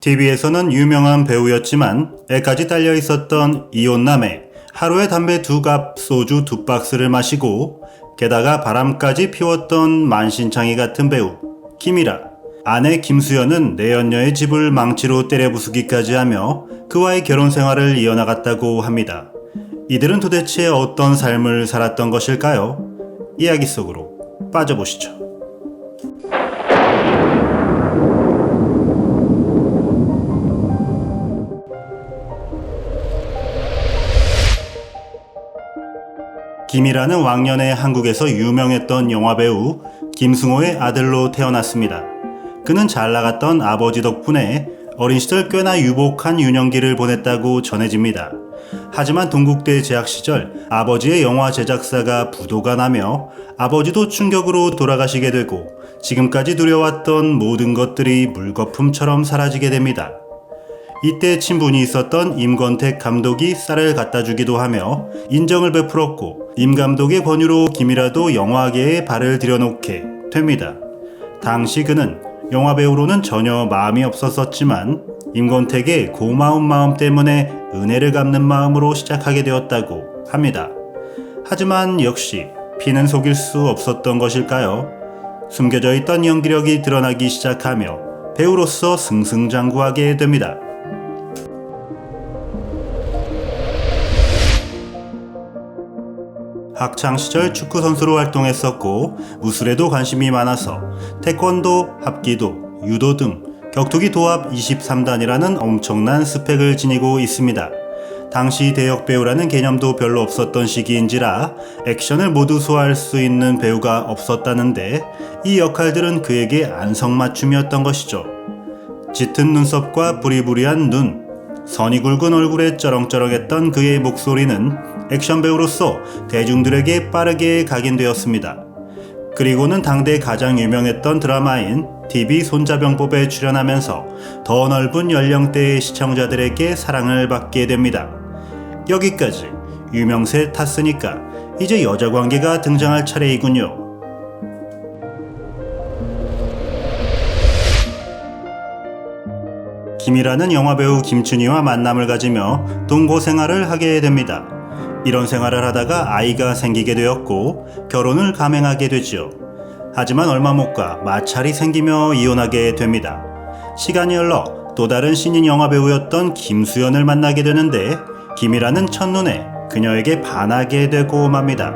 TV에서는 유명한 배우였지만 애까지 딸려 있었던 이혼남에 하루에 담배 2갑, 소주 2박스를 마시고 게다가 바람까지 피웠던 만신창이 같은 배우 김이라. 아내 김수현은 내연녀의 집을 망치로 때려 부수기까지 하며 그와의 결혼 생활을 이어나갔다고 합니다. 이들은 도대체 어떤 삶을 살았던 것일까요? 이야기 속으로 빠져보시죠. 김이라는 왕년에 한국에서 유명했던 영화배우 김승호의 아들로 태어났습니다. 그는 잘 나갔던 아버지 덕분에 어린 시절 꽤나 유복한 유년기를 보냈다고 전해집니다. 하지만 동국대 재학 시절 아버지의 영화 제작사가 부도가 나며 아버지도 충격으로 돌아가시게 되고 지금까지 누려왔던 모든 것들이 물거품처럼 사라지게 됩니다. 이때 친분이 있었던 임권택 감독이 쌀을 갖다 주기도 하며 인정을 베풀었고 임 감독의 권유로 김이라도 영화계에 발을 들여놓게 됩니다. 당시 그는 영화배우로는 전혀 마음이 없었었지만 임권택의 고마운 마음 때문에 은혜를 갚는 마음으로 시작하게 되었다고 합니다. 하지만 역시 피는 속일 수 없었던 것일까요? 숨겨져 있던 연기력이 드러나기 시작하며 배우로서 승승장구하게 됩니다. 학창시절 축구선수로 활동했었고 무술에도 관심이 많아서 태권도, 합기도, 유도 등 격투기 도합 23단이라는 엄청난 스펙을 지니고 있습니다. 당시 대역 배우라는 개념도 별로 없었던 시기인지라 액션을 모두 소화할 수 있는 배우가 없었다는데 이 역할들은 그에게 안성맞춤이었던 것이죠. 짙은 눈썹과 부리부리한 눈, 선이 굵은 얼굴에 쩌렁쩌렁했던 그의 목소리는 액션 배우로서 대중들에게 빠르게 각인되었습니다. 그리고는 당대 가장 유명했던 드라마인 TV 손자병법에 출연하면서 더 넓은 연령대의 시청자들에게 사랑을 받게 됩니다. 여기까지 유명세 탔으니까 이제 여자 관계가 등장할 차례이군요. 김이라는 영화배우 김춘희와 만남을 가지며 동거 생활을 하게 됩니다. 이런 생활을 하다가 아이가 생기게 되었고 결혼을 감행하게 되지요. 하지만 얼마 못 가 마찰이 생기며 이혼하게 됩니다. 시간이 흘러 또 다른 신인 영화배우였던 김수현을 만나게 되는데 김이라는 첫눈에 그녀에게 반하게 되고 맙니다.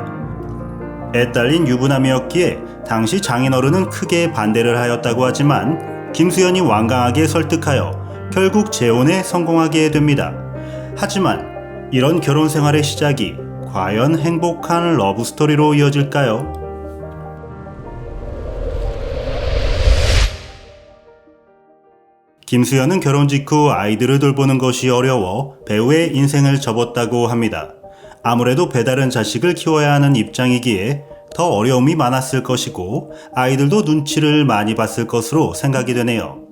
애 딸린 유부남이었기에 당시 장인어른은 크게 반대를 하였다고 하지만 김수현이 완강하게 설득하여 결국 재혼에 성공하게 됩니다. 하지만 이런 결혼 생활의 시작이 과연 행복한 러브스토리로 이어질까요? 김수현은 결혼 직후 아이들을 돌보는 것이 어려워 배우의 인생을 접었다고 합니다. 아무래도 배다른 자식을 키워야 하는 입장이기에 더 어려움이 많았을 것이고 아이들도 눈치를 많이 봤을 것으로 생각이 되네요.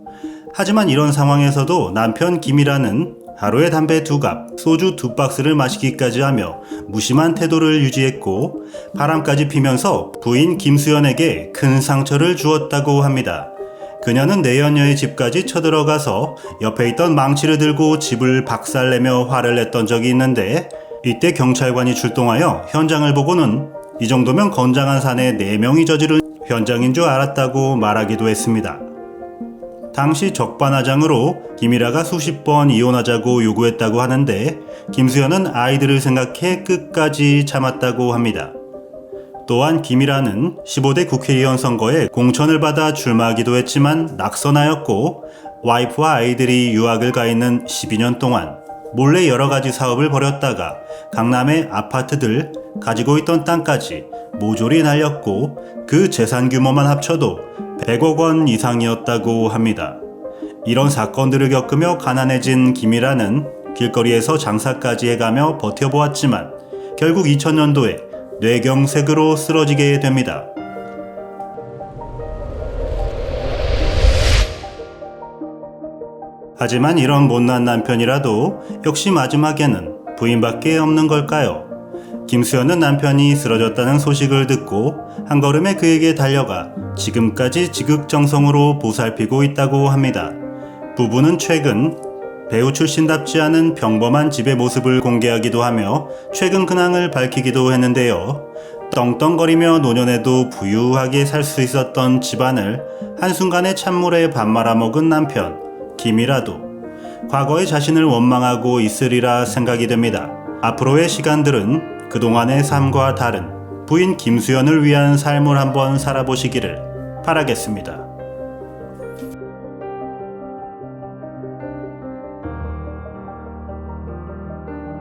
하지만 이런 상황에서도 남편 김이라는 하루에 담배 2갑, 소주 2박스를 마시기까지 하며 무심한 태도를 유지했고 바람까지 피면서 부인 김수현에게 큰 상처를 주었다고 합니다. 그녀는 내연녀의 집까지 쳐들어가서 옆에 있던 망치를 들고 집을 박살내며 화를 냈던 적이 있는데 이때 경찰관이 출동하여 현장을 보고는 이 정도면 건장한 사내 4명이 저지른 현장인 줄 알았다고 말하기도 했습니다. 당시 적반하장으로 김이라가 수십 번 이혼하자고 요구했다고 하는데 김수현은 아이들을 생각해 끝까지 참았다고 합니다. 또한 김이라는 15대 국회의원 선거에 공천을 받아 출마하기도 했지만 낙선하였고 와이프와 아이들이 유학을 가 있는 12년 동안 몰래 여러가지 사업을 벌였다가 강남의 아파트들, 가지고 있던 땅까지 모조리 날렸고 그 재산 규모만 합쳐도 100억 원 이상이었다고 합니다. 이런 사건들을 겪으며 가난해진 김이라는 길거리에서 장사까지 해가며 버텨보았지만 결국 2000년도에 뇌경색으로 쓰러지게 됩니다. 하지만 이런 못난 남편이라도 역시 마지막에는 부인밖에 없는 걸까요? 김수현은 남편이 쓰러졌다는 소식을 듣고 한 걸음에 그에게 달려가 지금까지 지극정성으로 보살피고 있다고 합니다. 부부는 최근 배우 출신답지 않은 평범한 집의 모습을 공개하기도 하며 최근 근황을 밝히기도 했는데요. 떵떵거리며 노년에도 부유하게 살 수 있었던 집안을 한순간에 찬물에 밥 말아먹은 남편 김이라도 과거의 자신을 원망하고 있으리라 생각이 됩니다. 앞으로의 시간들은 그동안의 삶과 다른 부인 김수연을 위한 삶을 한번 살아보시기를 바라겠습니다.